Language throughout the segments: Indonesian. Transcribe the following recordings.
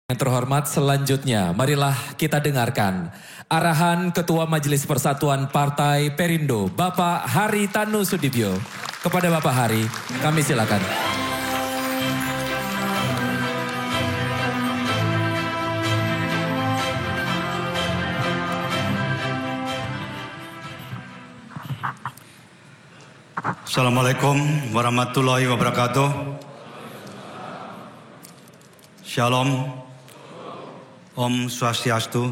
Yang terhormat, selanjutnya marilah kita dengarkan arahan Ketua Majelis Persatuan Partai Perindo, Bapak Haritanu Sudibyo. Kepada Bapak Hari, kami silakan. Assalamualaikum warahmatullahi wabarakatuh. Shalom. Om Swastiastu,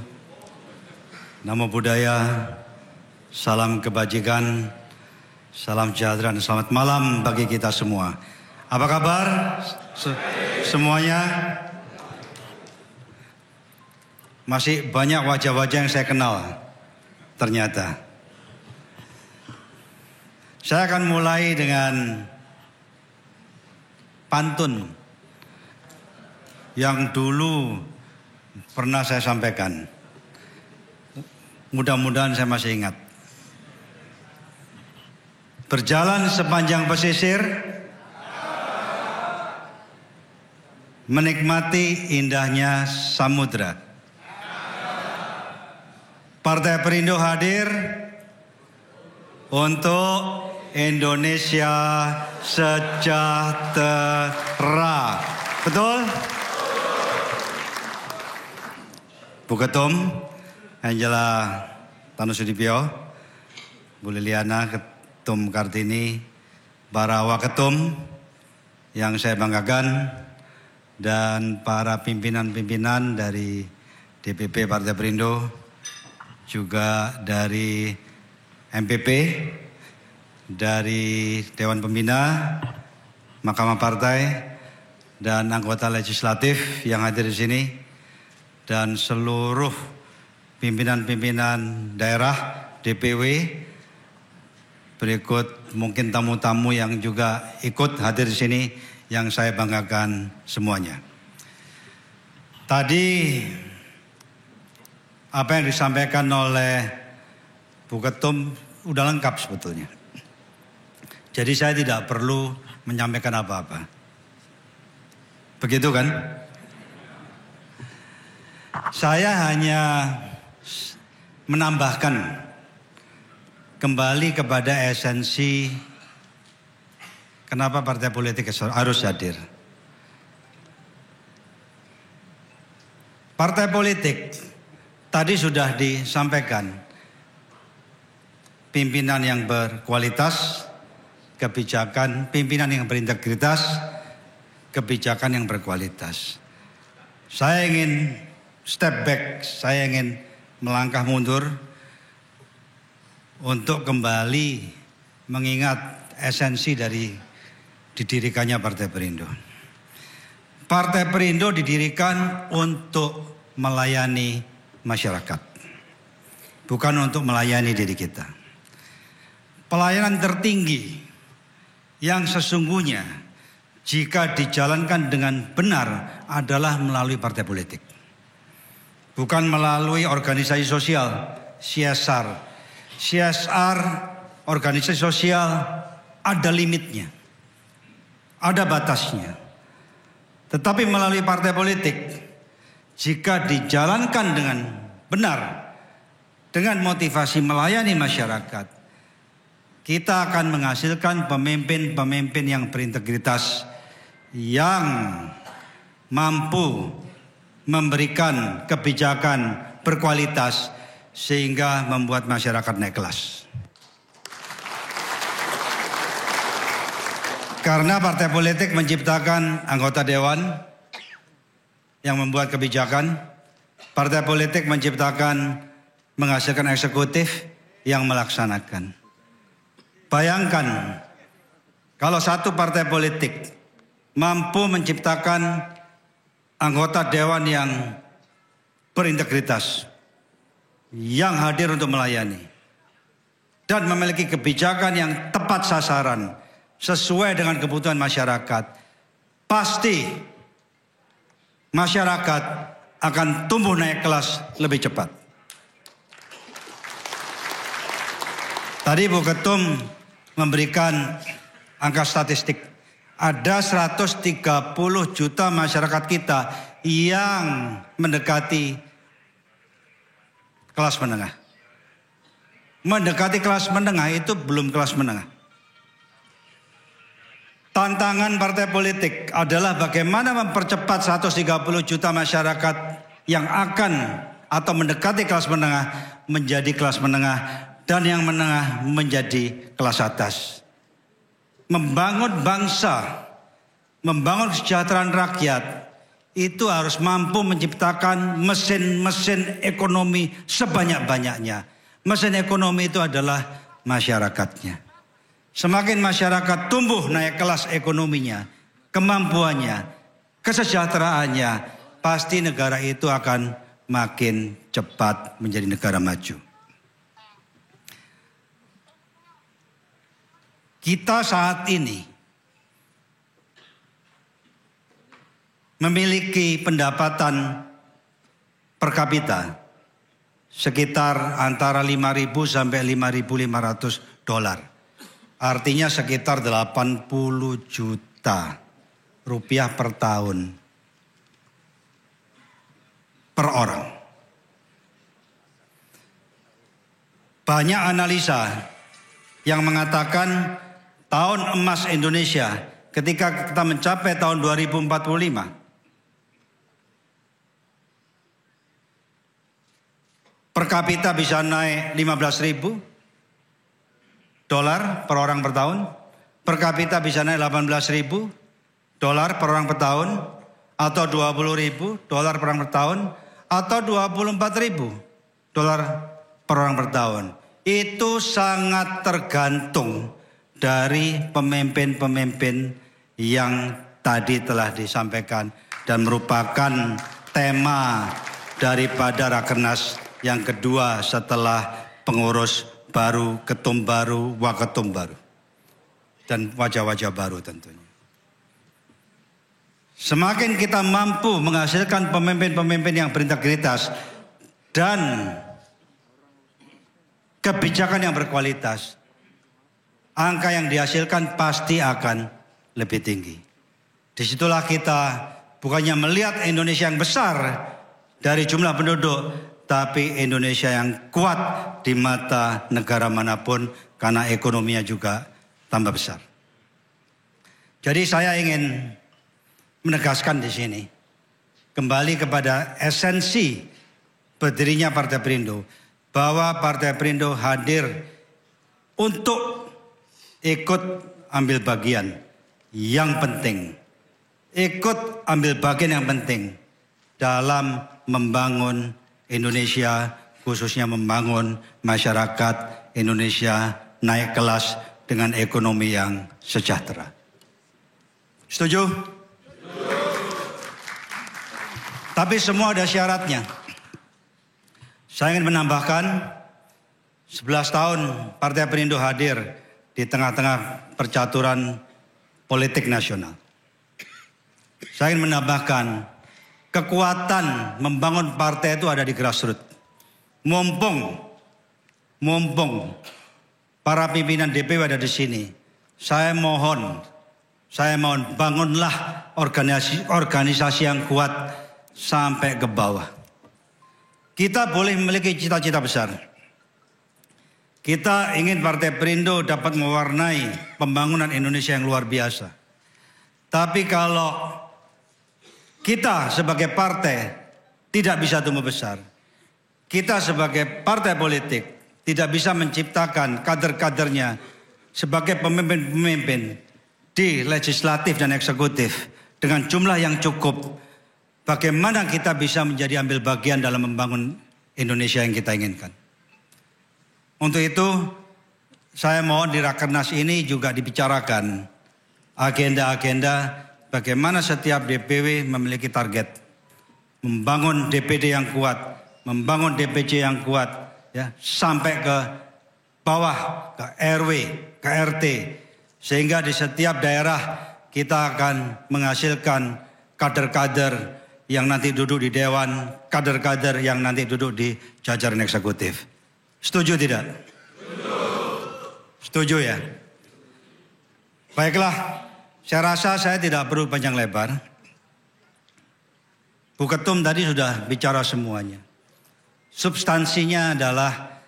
Namo Buddhaya, salam kebajikan, salam sejahtera dan selamat malam bagi kita semua. Apa kabar semuanya? Masih banyak wajah-wajah yang saya kenal ternyata. Saya akan mulai dengan pantun yang dulu pernah saya sampaikan. Mudah-mudahan saya masih ingat. Berjalan sepanjang pesisir, menikmati indahnya samudra. Partai Perindo hadir untuk Indonesia sejahtera. Betul? Bu Ketum, Angela Tanu Sudibyo, Bu Liliana Ketum Kartini, para Waketum yang saya banggakan, dan para pimpinan-pimpinan dari DPP Partai Perindo, juga dari MPP, dari Dewan Pembina, Mahkamah Partai, dan anggota legislatif yang hadir di sini, dan seluruh pimpinan-pimpinan daerah DPW, berikut mungkin tamu-tamu yang juga ikut hadir di sini yang saya banggakan semuanya. Tadi apa yang disampaikan oleh Bu Ketum udah lengkap sebetulnya. Jadi saya tidak perlu menyampaikan apa-apa. Begitu kan? Saya hanya menambahkan kembali kepada esensi kenapa partai politik harus hadir. Partai politik tadi sudah disampaikan, pimpinan yang berkualitas, kebijakan, pimpinan yang berintegritas, kebijakan yang berkualitas. Saya ingin step back, saya ingin melangkah mundur untuk kembali mengingat esensi dari didirikannya Partai Perindo. Partai Perindo didirikan untuk melayani masyarakat, bukan untuk melayani diri kita. Pelayanan tertinggi yang sesungguhnya jika dijalankan dengan benar adalah melalui partai politik. Bukan melalui organisasi sosial, CSR. CSR, organisasi sosial ada limitnya, ada batasnya. Tetapi melalui partai politik, jika dijalankan dengan benar, dengan motivasi melayani masyarakat, kita akan menghasilkan pemimpin-pemimpin yang berintegritas, yang mampu memberikan kebijakan berkualitas sehingga membuat masyarakat naik kelas. Karena partai politik menciptakan anggota dewan yang membuat kebijakan, partai politik menciptakan, menghasilkan eksekutif yang melaksanakan. Bayangkan kalau satu partai politik mampu menciptakan anggota dewan yang berintegritas, yang hadir untuk melayani, dan memiliki kebijakan yang tepat sasaran, sesuai dengan kebutuhan masyarakat, pasti masyarakat akan tumbuh naik kelas lebih cepat. Tadi Bu Ketum memberikan angka statistik. Ada 130 juta masyarakat kita yang mendekati kelas menengah. Mendekati kelas menengah itu belum kelas menengah. Tantangan partai politik adalah bagaimana mempercepat 130 juta masyarakat yang akan atau mendekati kelas menengah menjadi kelas menengah dan yang menengah menjadi kelas atas. Membangun bangsa, membangun kesejahteraan rakyat itu harus mampu menciptakan mesin-mesin ekonomi sebanyak-banyaknya. Mesin ekonomi itu adalah masyarakatnya. Semakin masyarakat tumbuh naik kelas ekonominya, kemampuannya, kesejahteraannya, pasti negara itu akan makin cepat menjadi negara maju. Kita saat ini memiliki pendapatan per kapita sekitar antara 5.000 sampai 5.500 dolar. Artinya sekitar 80 juta rupiah per tahun per orang. Banyak analisa yang mengatakan tahun emas Indonesia ketika kita mencapai tahun 2045 per kapita bisa naik 15.000 dolar per orang per tahun, per kapita bisa naik 18.000 dolar per orang per tahun, atau 20.000 dolar per orang per tahun, atau 24.000 dolar per orang per tahun. Itu sangat tergantung dari pemimpin-pemimpin yang tadi telah disampaikan dan merupakan tema daripada Rakernas yang kedua setelah pengurus baru, ketum baru, waketum baru. Dan wajah-wajah baru tentunya. Semakin kita mampu menghasilkan pemimpin-pemimpin yang berintegritas dan kebijakan yang berkualitas, angka yang dihasilkan pasti akan lebih tinggi. Disitulah kita bukannya melihat Indonesia yang besar dari jumlah penduduk, tapi Indonesia yang kuat di mata negara manapun karena ekonominya juga tambah besar. Jadi saya ingin menegaskan di sini kembali kepada esensi berdirinya Partai Perindo, bahwa Partai Perindo hadir untuk ikut ambil bagian yang penting, ikut ambil bagian yang penting dalam membangun Indonesia, khususnya membangun masyarakat Indonesia naik kelas dengan ekonomi yang sejahtera. Setuju? Tapi semua ada syaratnya. Saya ingin menambahkan 11 tahun Partai Perindo hadir di tengah-tengah percaturan politik nasional. Saya ingin menambahkan kekuatan membangun partai itu ada di grassroots. Mumpung para pimpinan DPW ada di sini. Saya mohon bangunlah organisasi yang kuat sampai ke bawah. Kita boleh memiliki cita-cita besar. Kita ingin Partai Perindo dapat mewarnai pembangunan Indonesia yang luar biasa. Tapi kalau kita sebagai partai tidak bisa tumbuh besar, kita sebagai partai politik tidak bisa menciptakan kader-kadernya sebagai pemimpin-pemimpin di legislatif dan eksekutif dengan jumlah yang cukup, bagaimana kita bisa menjadi ambil bagian dalam membangun Indonesia yang kita inginkan. Untuk itu saya mohon di Rakernas ini juga dibicarakan agenda-agenda bagaimana setiap DPW memiliki target membangun DPD yang kuat, membangun DPC yang kuat, ya, sampai ke bawah, ke RW, ke RT, sehingga di setiap daerah kita akan menghasilkan kader-kader yang nanti duduk di dewan, kader-kader yang nanti duduk di jajaran eksekutif. Setuju tidak? Setuju ya? Baiklah. Saya rasa saya tidak perlu panjang lebar. Bu Ketum tadi sudah bicara semuanya. Substansinya adalah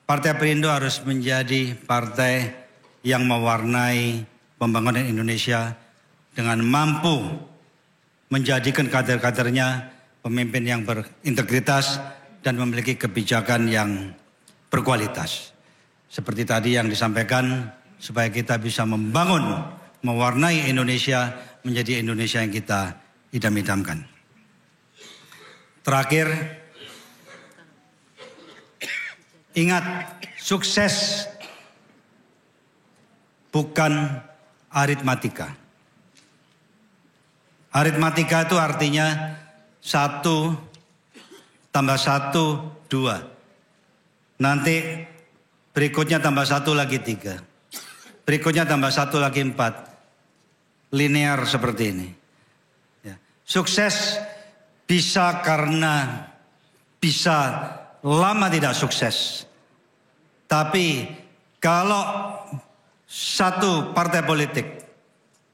Partai Perindo harus menjadi partai yang mewarnai pembangunan Indonesia dengan mampu menjadikan kader-kadernya pemimpin yang berintegritas dan memiliki kebijakan yang berkualitas. Seperti tadi yang disampaikan, supaya kita bisa membangun, mewarnai Indonesia menjadi Indonesia yang kita idam-idamkan. Terakhir, ingat, sukses bukan aritmatika. Aritmatika itu artinya 1 tambah 1, 2. Nanti berikutnya tambah 1 lagi 3. Berikutnya tambah 1 lagi 4. Linear seperti ini. Ya. Sukses bisa karena bisa lama tidak sukses. Tapi kalau satu partai politik,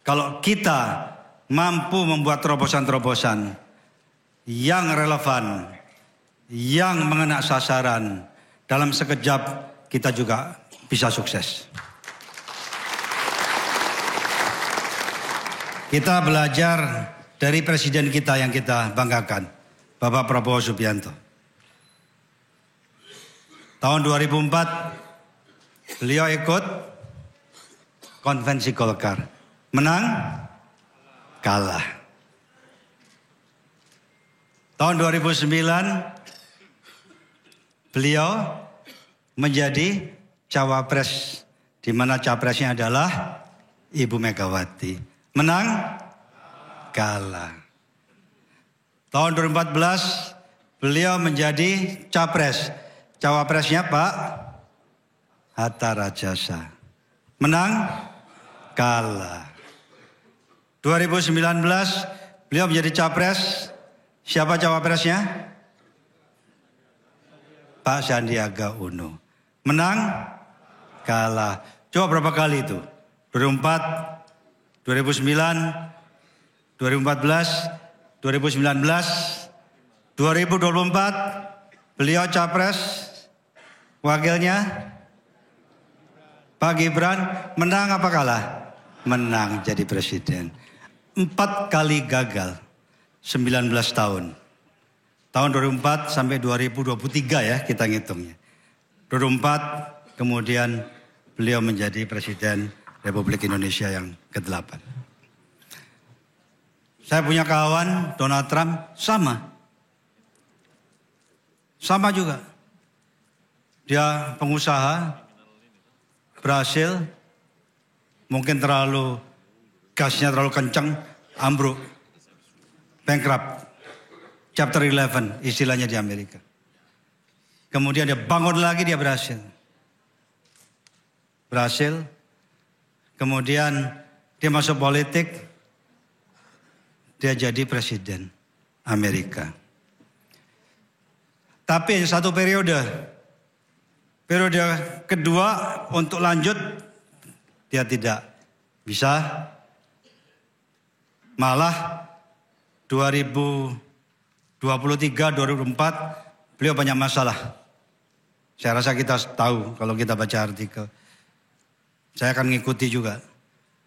kalau kita mampu membuat terobosan-terobosan yang relevan, yang mengena sasaran, dalam sekejap kita juga bisa sukses. Kita belajar dari presiden kita yang kita banggakan, Bapak Prabowo Subianto. Tahun 2004 beliau ikut konvensi Golkar. Menang? Kalah. Tahun 2009 beliau menjadi cawapres, di mana capresnya adalah Ibu Megawati. Menang? Kalah. Tahun 2014 beliau menjadi capres. Cawapresnya Pak Hatta Rajasa. Menang? Kalah. 2019 beliau menjadi capres. Siapa cawapresnya? Pak Sandiaga Uno. Menang? Kalah. Coba berapa kali itu? 2004, 2009, 2014, 2019, 2024 beliau capres, wakilnya Pak Gibran. Menang apa kalah? Menang jadi presiden. 4 kali gagal, 19 tahun. Tahun 2004 sampai 2023 ya kita ngitungnya. 2004 kemudian beliau menjadi presiden Republik Indonesia yang ke-8. Saya punya kawan Donald Trump sama juga. Dia pengusaha, berhasil, mungkin gasnya terlalu kencang, ambruk, bankrupt, chapter 11 istilahnya di Amerika. Kemudian dia bangun lagi, dia berhasil. Kemudian dia masuk politik, dia jadi presiden Amerika. Tapi satu periode kedua untuk lanjut dia tidak bisa. Malah 2023-2024 beliau banyak masalah. Saya rasa kita tahu kalau kita baca artikel. Saya akan ngikuti juga.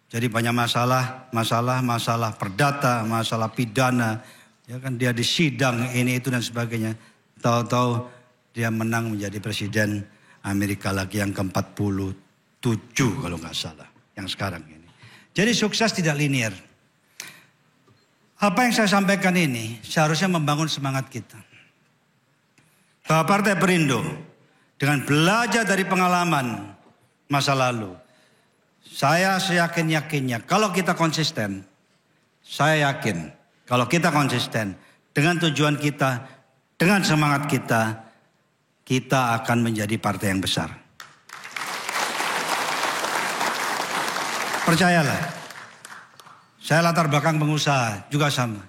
Jadi banyak masalah perdata, masalah pidana. Ya kan dia disidang ini itu dan sebagainya. Tahu-tahu dia menang menjadi presiden Amerika lagi yang ke-47 kalau nggak salah. Yang sekarang ini. Jadi sukses tidak linear. Apa yang saya sampaikan ini seharusnya membangun semangat kita. Bahwa Partai Perindo dengan belajar dari pengalaman masa lalu. Saya seyakin-yakinnya kalau kita konsisten, saya yakin kalau kita konsisten dengan tujuan kita, dengan semangat kita, kita akan menjadi partai yang besar. Percayalah, saya latar belakang pengusaha juga sama.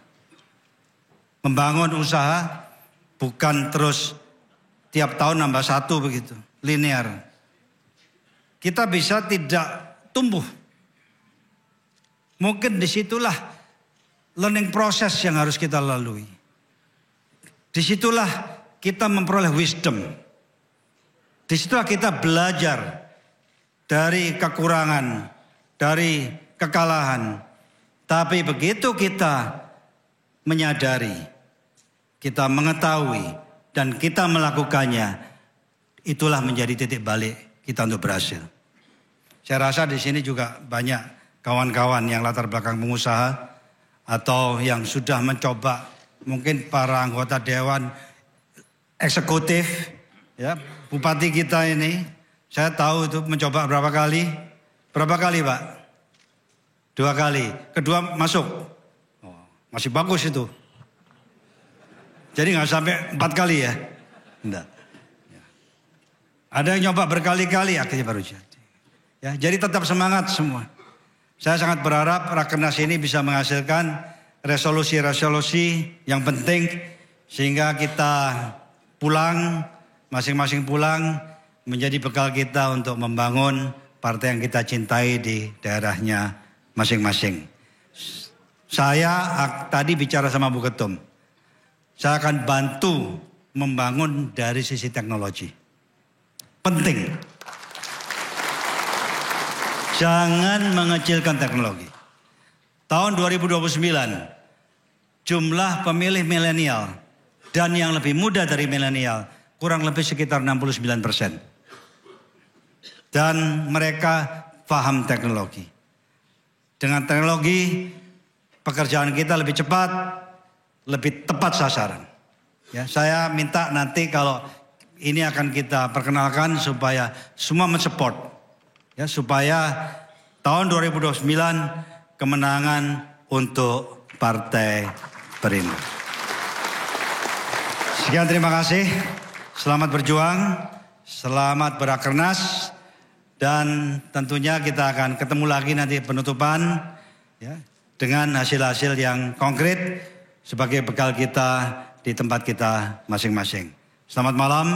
Membangun usaha bukan terus tiap tahun nambah 1 begitu, linear. Kita bisa tidak tumbuh. Mungkin disitulah learning process yang harus kita lalui. Disitulah kita memperoleh wisdom. Disitulah kita belajar dari kekurangan, dari kekalahan. Tapi begitu kita menyadari, kita mengetahui, dan kita melakukannya, itulah menjadi titik balik kita untuk berhasil. Saya rasa di sini juga banyak kawan-kawan yang latar belakang pengusaha atau yang sudah mencoba, mungkin para anggota dewan eksekutif, ya, bupati kita ini, saya tahu itu mencoba berapa kali? Berapa kali, Pak? 2 kali. Kedua masuk. Oh, masih bagus itu. Jadi nggak sampai 4 kali ya? Enggak. Ada yang nyoba berkali-kali, akhirnya baru jadi. Ya, jadi tetap semangat semua. Saya sangat berharap Rakernas ini bisa menghasilkan resolusi-resolusi yang penting sehingga kita pulang, masing-masing pulang menjadi bekal kita untuk membangun partai yang kita cintai di daerahnya masing-masing. Saya tadi bicara sama Bu Ketum. Saya akan bantu membangun dari sisi teknologi. Penting. Jangan mengecilkan teknologi. Tahun 2029, jumlah pemilih milenial dan yang lebih muda dari milenial kurang lebih sekitar 69%. Dan mereka paham teknologi. Dengan teknologi, pekerjaan kita lebih cepat, lebih tepat sasaran. Ya, saya minta nanti kalau ini akan kita perkenalkan supaya semua mensupport. Ya, supaya tahun 2029 kemenangan untuk Partai Perindo. Sekian, terima kasih. Selamat berjuang, selamat berakernas, dan tentunya kita akan ketemu lagi nanti penutupan ya, dengan hasil-hasil yang konkret sebagai bekal kita di tempat kita masing-masing. Selamat malam.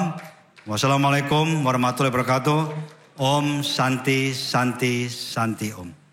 Wassalamualaikum warahmatullahi wabarakatuh. Om Santi Santi Santi Om.